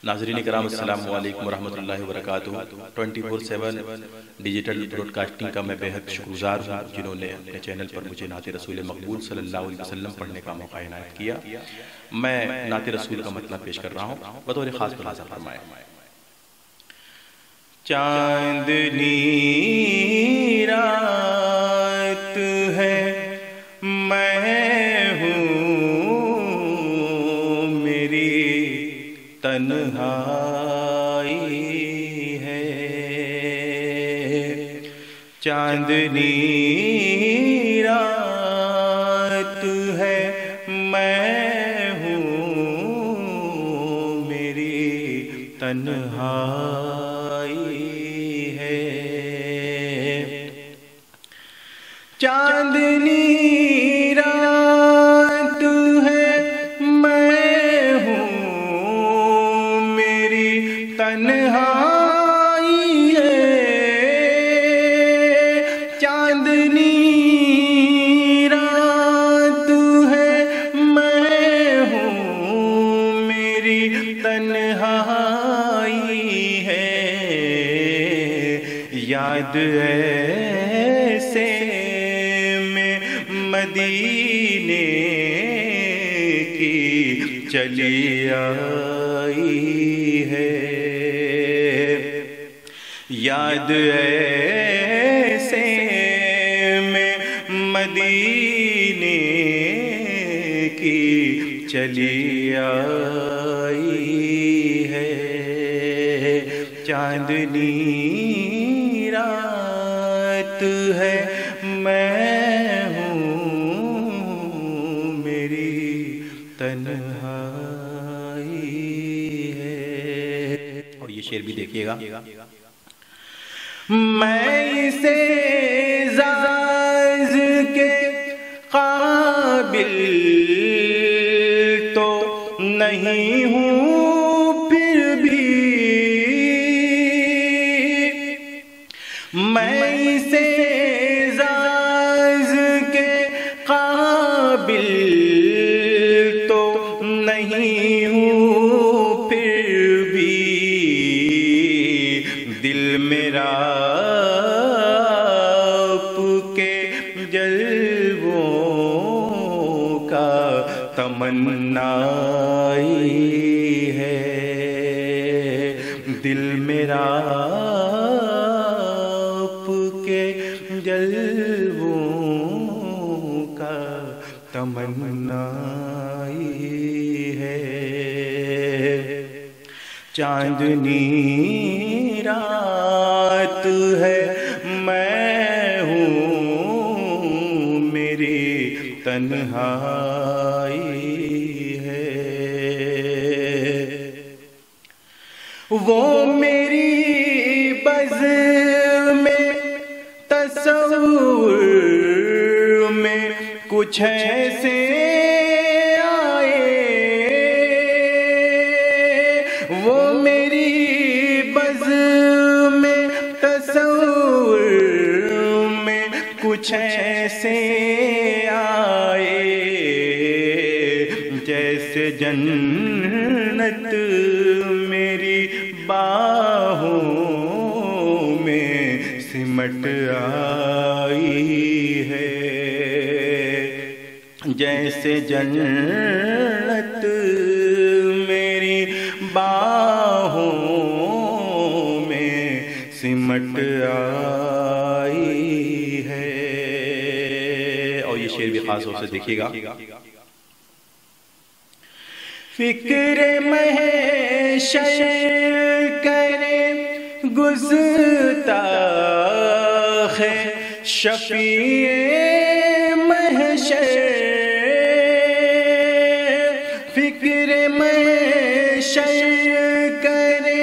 ناظرین کرام السلام علیکم ورحمۃ اللہ وبرکاتہ 24/7 ڈیجیٹل براڈ کاسٹنگ کا میں بے حد شکرگزار ہوں جنہوں نے اپنے چینل پر مجھے نعت رسول مقبول صلی اللہ علیہ وسلم پڑھنے کا موقع عنایت کیا۔ میں نعت رسول کا مطلب پیش کر رہا ہوں، بطور خاص ملاحظہ فرمائیں۔ چاندنی رات ہے میں ہوں میری تنہائی ہے، چاندنی رات ہے میں ہوں میری تنہائی ہے، چاندنی رات ہے میں ہوں میری تنہائی ہے، چاندنی رات ہے میں ہوں میری تنہائی ہے، یاد ایسے میں مدینے کی چلی آئی ہے، یاد ایسے میں مدینے کی چلی آئی ہے، چاندنی رات ہے میں ہوں میری تنہائی ہے۔ اور یہ شعر بھی دیکھیے گا، میں اسے زاز کے قابل تو نہیں ہوں پھر بھی، میں اسے زاز کے قابل تو نہیں ہوں پھر بھی، دل میرا آپ کے جلووں کا تمنائی ہے، دل میرا آپ کے جلووں کا تمنائی ہے، چاندنی رات ہے میں ہوں میری تنہائی ہے، وہ میری بزم میں تصور میں کچھ ایسے آئے، وہ میری بزم میں تصور میں کچھ ایسے آئے، جیسے جنت میری باہوں میں سمٹ آئی ہے، جیسے جنت میری باہوں میں سمٹ آئی ہے۔ اور یہ شعر بھی خاص طور سے دیکھیے گا، فکر محشر کرے گستاخ شفیع محشر، فکر محشر کرے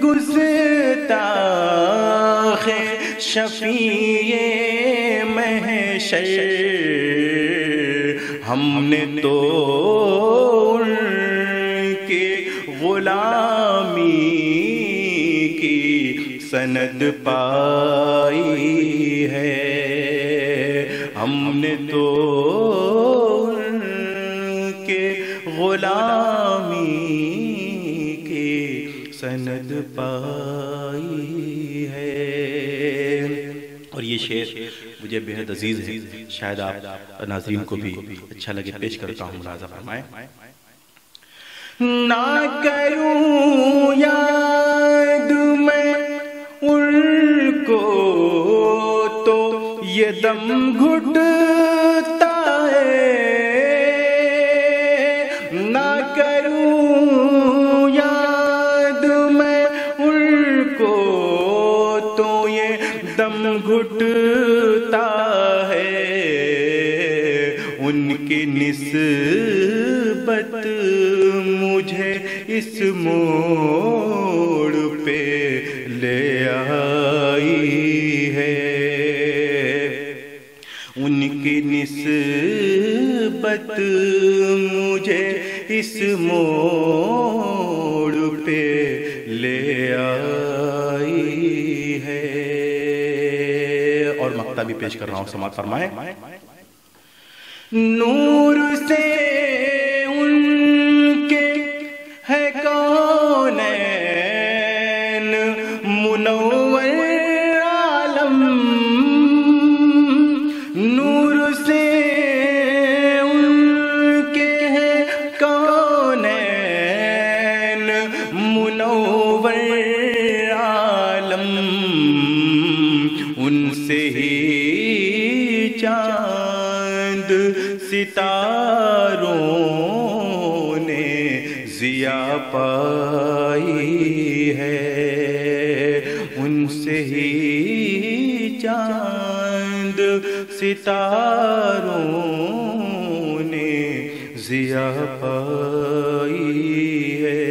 گستاخ شفیع محشر، ہم نے تو ان کی غلامی کی سند پائی ہے، ہم نے تو ان کے غلامی کی سند پائی ہے۔ اور یہ شعر مجھے بہت عزیز ہے، شاید آپ ناظرین کو بھی اچھا لگے، پیش کرتا ہوں، ملاحظہ فرمائیں۔ نہ کروں یاد میں ان کو تو یہ دم گھٹتا ہے، نہ کروں یاد میں ان کو تو یہ دم گھٹتا ہے، ان کی نسبت مجھے اس موڑ پہ لے آئی ہے، ان کی نسبت مجھے اس موڑ پہ لے آئی ہے۔ اور مقطع بھی پیش کر رہا ہوں، سماعت فرمائیں۔ نور سے ان کے ہے کونین منور عالم، نور سے ان کے ہے کونین منور عالم، ان سے ہی چاند ستاروں نے ضیا پائی ہے، ان سے ہی چاند ستاروں نے ضیا پائی ہے۔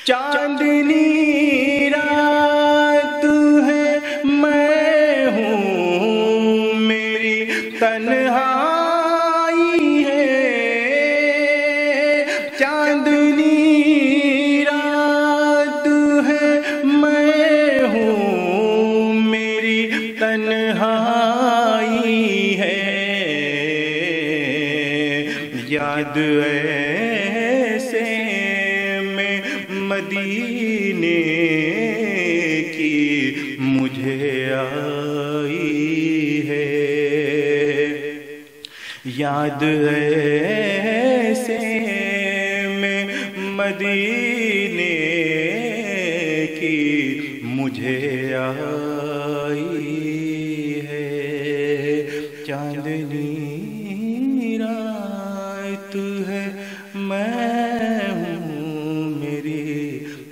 چاندنی رات ہے میں ہوں میری تنہائی ہے، چاندنی رات ہے میں ہوں میری تنہائی ہے، یاد ایسے میں مدینے کی مجھے آئی ہے، یاد ایسے میں مدینے کی مجھے آئی ہے، چاندنی رات ہے میں ہوں میری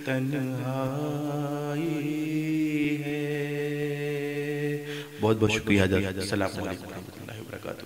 تنہائی ہے۔ بہت بہت شکریہ، السلام علیکم ورحمۃ اللہ وبرکاتہ۔